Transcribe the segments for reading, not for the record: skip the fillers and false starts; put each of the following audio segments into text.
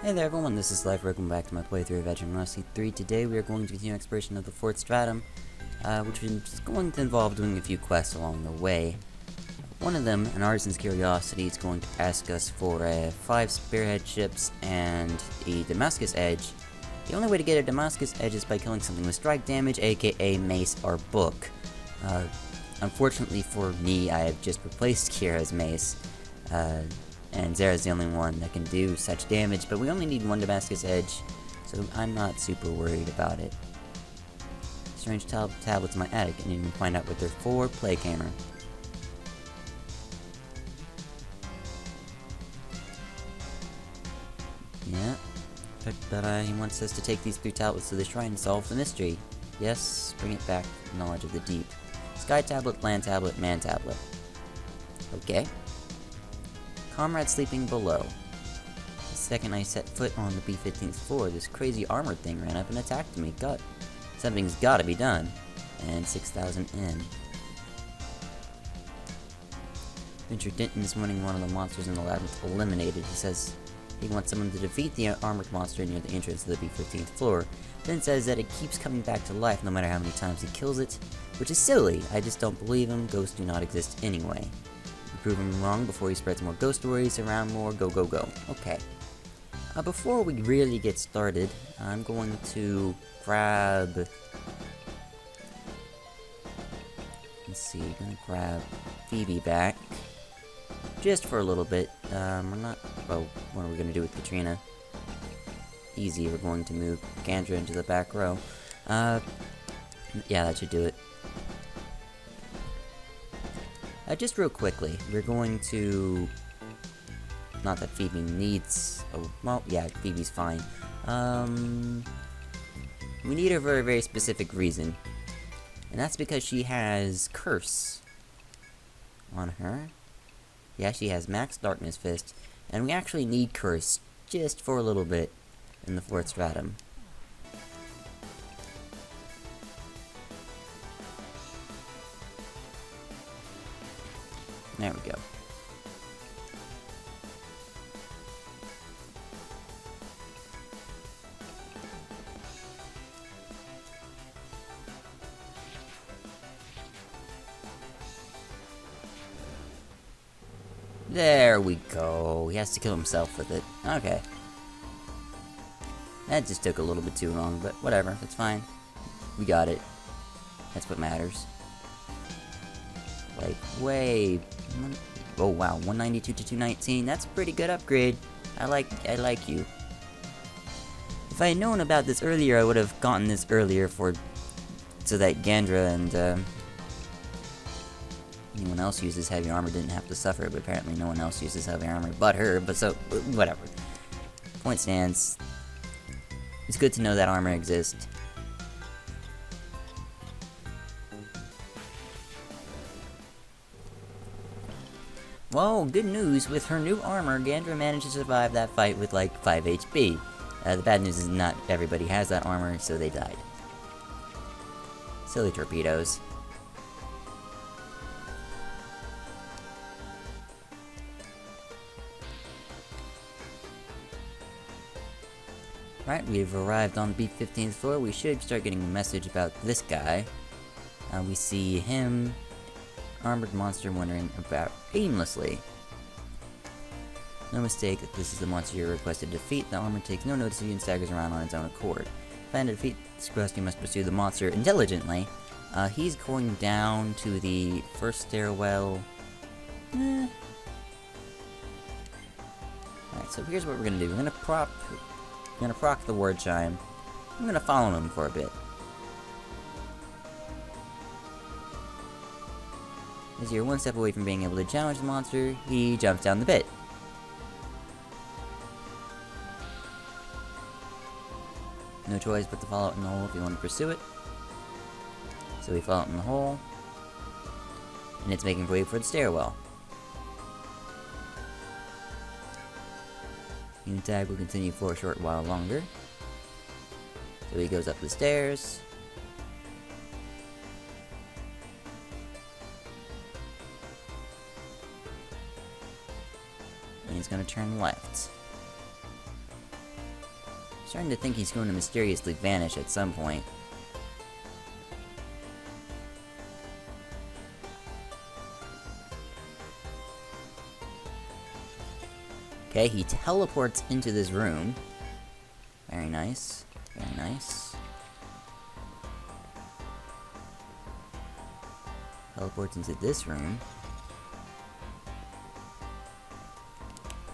Hey there everyone, this is Life. Welcome back to my playthrough of Etrian Odyssey 3. Today we are going to continue exploration of the Fourth Stratum, which is going to involve doing a few quests along the way. One of them, an artisan's curiosity, is going to ask us for 5 spearhead ships and a Damascus edge. The only way to get a Damascus edge is by killing something with strike damage, aka mace or book. Unfortunately for me, I have just replaced Kira's mace. And Zera's the only one that can do such damage, but we only need 1 Damascus Edge, so I'm not super worried about it. Strange tablets in my attic, and you can find out what they're for. Plague hammer. Yeah, but he wants us to take these 3 tablets to the shrine and solve the mystery. Yes, bring it back, knowledge of the deep. Sky tablet, land tablet, man tablet. Okay. Comrade sleeping below. The second I set foot on the B-15th floor, this crazy armored thing ran up and attacked me. God, something's gotta be done. And 6,000 in. Venture Denton is wanting one of the monsters in the labyrinth eliminated. He says he wants someone to defeat the armored monster near the entrance to the B-15th floor. Then says that it keeps coming back to life no matter how many times he kills it, which is silly. I just don't believe him. Ghosts do not exist anyway. Prove him wrong before he spreads more ghost stories around more. Go, go, go. Okay. Before we really get started, I'm going to grab... Let's see, gonna grab Phoebe back. Just for a little bit. We're not... Well, what are we gonna do with Katrina? Easy, we're going to move Gandra into the back row. Yeah, that should do it. Just real quickly, we're going to... Not that Phoebe needs... Oh, well, yeah, Phoebe's fine. We need her for a very specific reason. And that's because she has Curse on her. Yeah, she has Max Darkness Fist. And we actually need Curse just for a little bit in the 4th Stratum. There we go. There we go. He has to kill himself with it. Okay. That just took a little bit too long, but whatever. It's fine. We got it. That's what matters. Like, way... Oh wow, 192 to 219. That's a pretty good upgrade. I like you. If I had known about this earlier, I would have gotten this earlier so that Gandra and anyone else uses heavy armor didn't have to suffer, but apparently no one else uses heavy armor but her, but so, whatever. Point stands. It's good to know that armor exists. Well, good news, with her new armor, Gandra managed to survive that fight with like 5 HP. The bad news is not everybody has that armor, so they died. Silly torpedoes. Right, we've arrived on the B-15th floor. We should start getting a message about this guy. We see him... Armored monster wandering about aimlessly. No mistake that this is the monster you're requested to defeat. The armor takes no notice of you and staggers around on its own accord. Plan to defeat this quest, you must pursue the monster intelligently. He's going down to the first stairwell. Alright, so here's what we're gonna do. We're gonna proc the word chime. I'm gonna follow him for a bit. As you're one step away from being able to challenge the monster, he jumps down the pit. No choice but to follow it in the hole if you want to pursue it. So we follow it in the hole. And it's making way for the stairwell. Unit tag will continue for a short while longer. So he goes up the stairs. and he's going to turn left. starting to think he's going to mysteriously vanish at some point. Okay, he teleports into this room. Very nice. Very nice. Teleports into this room.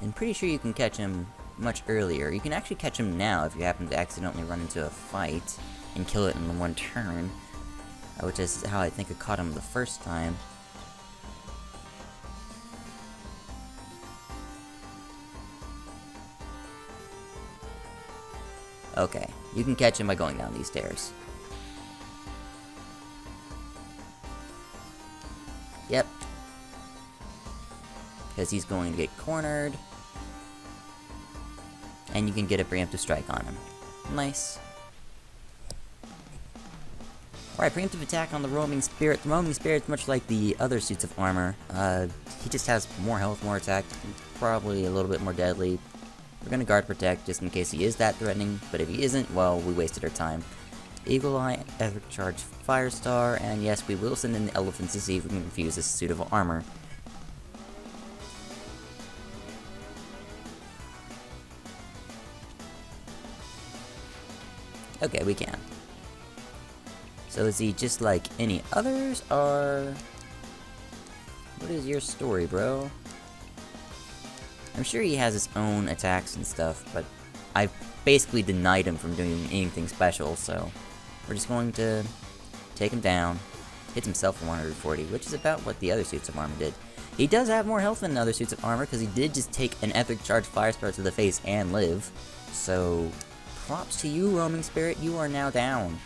And pretty sure you can catch him much earlier. You can actually catch him now if you happen to accidentally run into a fight and kill it in one turn. Which is how I think I caught him the first time. Okay, you can catch him by going down these stairs. Yep. Because he's going to get cornered. And you can get a preemptive strike on him. Nice. Alright, preemptive attack on the Roaming Spirit. The Roaming Spirit's much like the other suits of armor. He just has more health, more attack, probably a little bit more deadly. We're gonna guard protect just in case he is that threatening, but if he isn't, well, we wasted our time. Eagle Eye, Epic Charge, Firestar, and yes, we will send in the elephants to see if we can infuse this suit of armor. Okay, we can. So is he just like any others, or what is your story, bro? I'm sure he has his own attacks and stuff, but I've basically denied him from doing anything special, so we're just going to take him down. Hits himself for 140, which is about what the other suits of armor did. He does have more health than other suits of armor, because he did just take an Epic Charge Firestar to the face and live. So, props to you, Roaming Spirit, you are now down.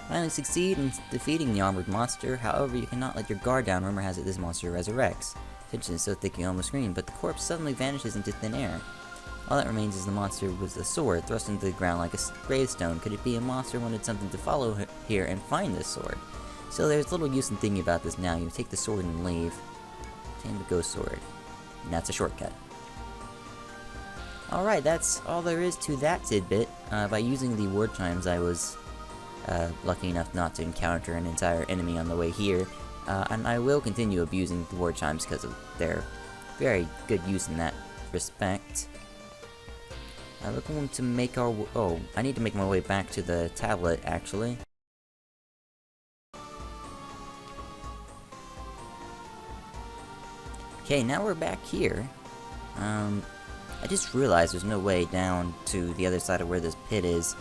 Finally succeed in defeating the armored monster. However, you cannot let your guard down. Rumor has it this monster resurrects. Tension is so thick you almost scream, but the corpse suddenly vanishes into thin air. All that remains is the monster with a sword thrust into the ground like a gravestone. Could it be a monster wanted something to follow here and find this sword? So there's little use in thinking about this now. You take the sword and leave. Obtain the ghost sword. And that's a shortcut. Alright, that's all there is to that tidbit. By using the ward chimes, I was lucky enough not to encounter an entire enemy on the way here, and I will continue abusing the ward chimes because of their very good use in that respect. We're going to make our oh, I need to make my way back to the tablet, actually. Okay, now we're back here. I just realized there's no way down to the other side of where this pit is.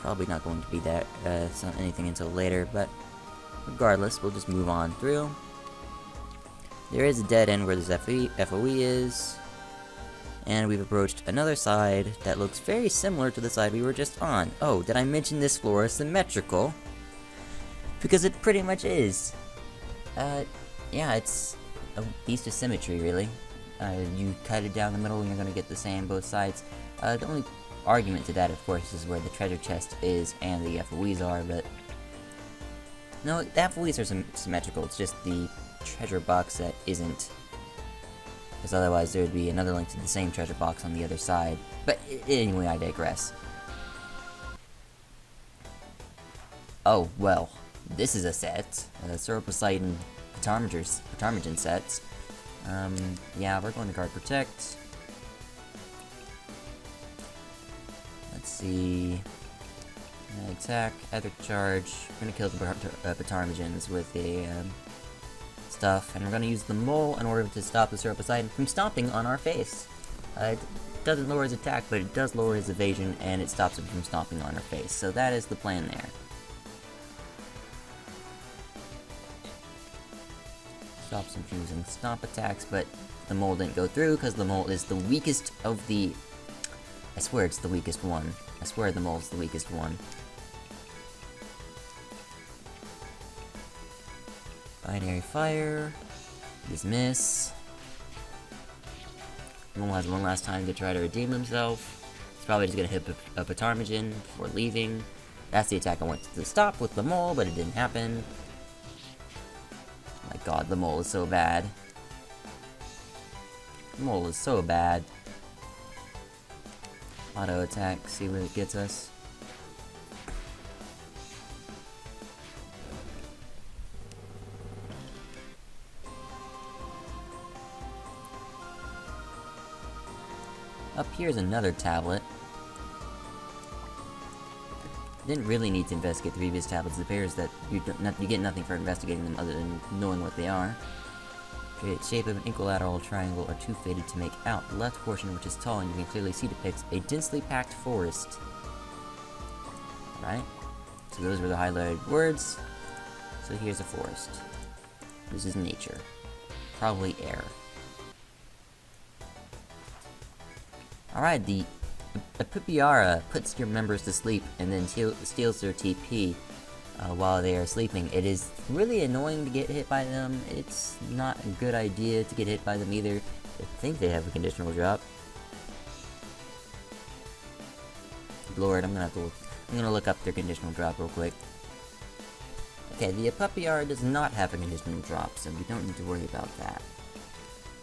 Probably not going to be that anything until later, but regardless, we'll just move on through. There is a dead end where this FOE is, and we've approached another side that looks very similar to the side we were just on. Oh, did I mention this floor is symmetrical? Because it pretty much is. Yeah, it's a beast of symmetry, really. You cut it down the middle and you're gonna get the same both sides. The only argument to that, of course, is where the treasure chest is and the FOEs are, but no, the FOEs are symmetrical, it's just the treasure box that isn't, because otherwise there would be another link to the same treasure box on the other side. But anyway, I digress. Oh, well, this is a set, Sir Poseidon Patarmigan sets. Yeah, we're going to guard protect. Let's see. Attack, Epic Charge. We're gonna kill the Patarmigans with the stuff, and we're gonna use the mole in order to stop the Sir Poseidon from stomping on our face. It doesn't lower his attack, but it does lower his evasion, and it stops him from stomping on our face. So that is the plan there. Stops him from using stomp attacks, but the mole didn't go through because the mole is the weakest of the. I swear it's the weakest one. I swear the mole's the weakest one. Binary fire. Dismiss. The mole has one last time to try to redeem himself. He's probably just gonna hit a Patarmigan before leaving. That's the attack I wanted to stop with the mole, but it didn't happen. My god, the mole is so bad. Mole is so bad. Auto attack, see what it gets us. Up here's another tablet. Didn't really need to investigate the previous tablets. It appears that you get nothing for investigating them other than knowing what they are. The shape of an equilateral triangle are too faded to make out. The left portion, which is tall and you can clearly see, depicts a densely packed forest. Alright, so those were the highlighted words. So here's a forest. This is nature. Probably air. Alright, the Epipiara puts your members to sleep and then steals their TP while they are sleeping. It is really annoying to get hit by them. It's not a good idea to get hit by them either. I think they have a conditional drop. Lord, I'm gonna look up their conditional drop real quick. Okay, the Epipiara does not have a conditional drop, so we don't need to worry about that.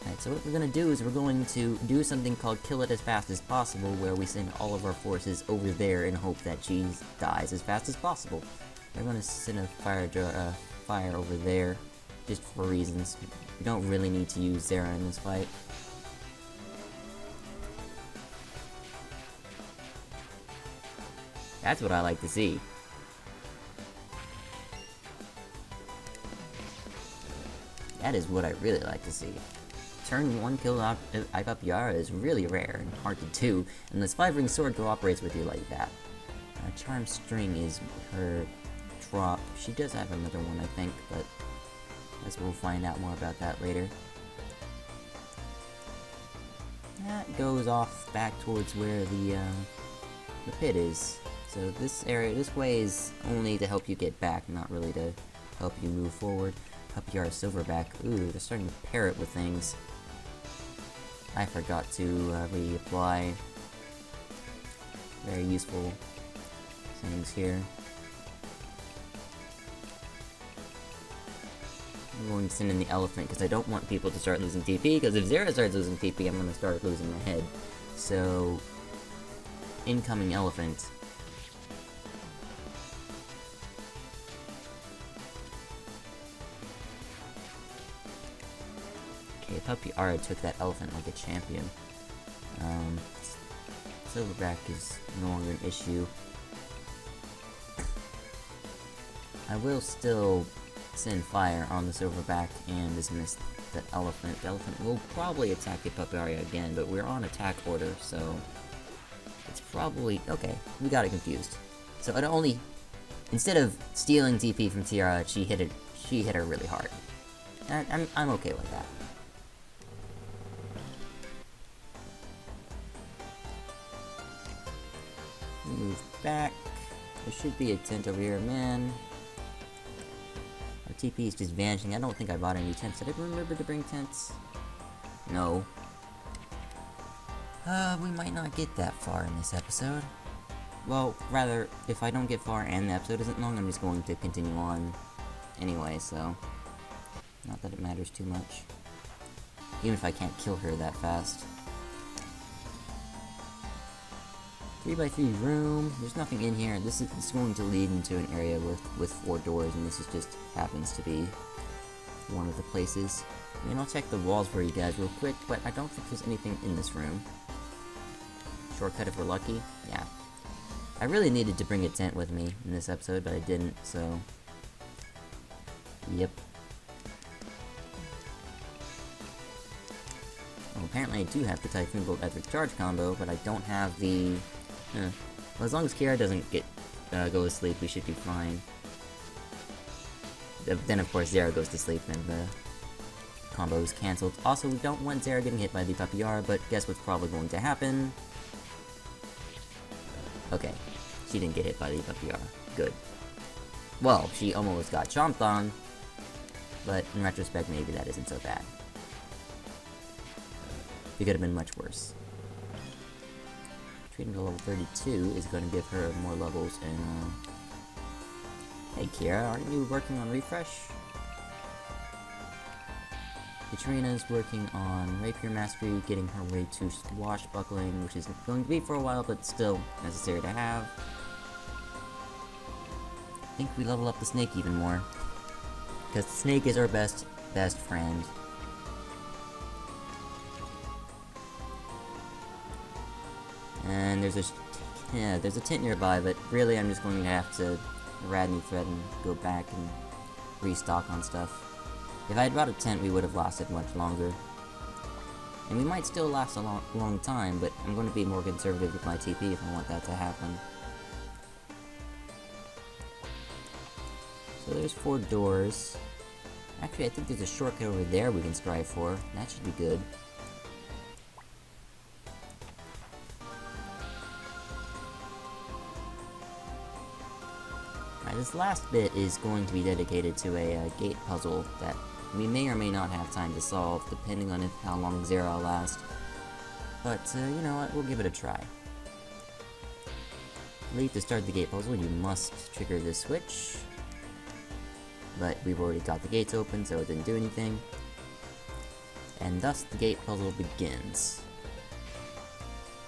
Alright, so what we're gonna do is we're going to do something called Kill It As Fast As Possible, where we send all of our forces over there in hope that she dies as fast as possible. We're gonna send a fire over there, just for reasons. We don't really need to use Zera in this fight. That's what I like to see. That is what I really like to see. Turn 1 kill Epipiara is really rare and hard to do, unless 5-ring sword cooperates with you like that. Charm string is her drop. She does have another one, I think, but as we'll find out more about that later. That goes off back towards where the pit is. So this way is only to help you get back, not really to help you move forward. Epipiara Silverback. Ooh, they're starting to pair it with things. I forgot to reapply. Very useful things here. I'm going to send in the elephant because I don't want people to start losing TP, because if Zera starts losing TP, I'm going to start losing my head. So, incoming elephant. Okay, Epipiara took that elephant like a champion. Silverback is no longer an issue. I will still send fire on the Silverback and dismiss that elephant. The elephant will probably attack the Epipiara again, but we're on attack order, so it's probably okay. We got it confused. So it only, instead of stealing TP from Tiara, she hit her really hard. I'm okay with that. Move back. There should be a tent over here, man. Our TP is just vanishing. I don't think I bought any tents. Did I remember to bring tents? No. We might not get that far in this episode. Well, rather, if I don't get far and the episode isn't long, I'm just going to continue on anyway, so not that it matters too much. Even if I can't kill her that fast. 3x3 room. There's nothing in here. This is going to lead into an area with 4 doors, and this is just happens to be one of the places. I mean, I'll check the walls for you guys real quick, but I don't think there's anything in this room. Shortcut if we're lucky. Yeah. I really needed to bring a tent with me in this episode, but I didn't, so yep. Well, apparently I do have the Typhoon Bolt Epic Charge combo, but I don't have the well, as long as Kira doesn't get go to sleep, we should be fine. Then of course Zera goes to sleep and the combo is cancelled. Also, we don't want Zera getting hit by the Epipiara, but guess what's probably going to happen? Okay, she didn't get hit by the Epipiara. Good. Well, she almost got chomped on, but in retrospect maybe that isn't so bad. It could have been much worse. Treating to level 32 is going to give her more levels, and hey Kira, aren't you working on refresh? Katrina's working on Rapier Mastery, getting her way to Swashbuckling, which is going to be for a while, but still necessary to have. I think we level up the snake even more, because the snake is our best friend. And there's a tent nearby, but really I'm just going to have to rad new thread and go back and restock on stuff. If I had brought a tent, we would have lasted much longer. And we might still last a long time, but I'm going to be more conservative with my TP if I want that to happen. So there's 4 doors. Actually, I think there's a shortcut over there we can strive for. That should be good. Alright, this last bit is going to be dedicated to a gate puzzle that we may or may not have time to solve, depending on how long Zero will last. But, you know what, we'll give it a try. I believe to start the gate puzzle, you must trigger this switch. But we've already got the gates open, so it didn't do anything. And thus, the gate puzzle begins.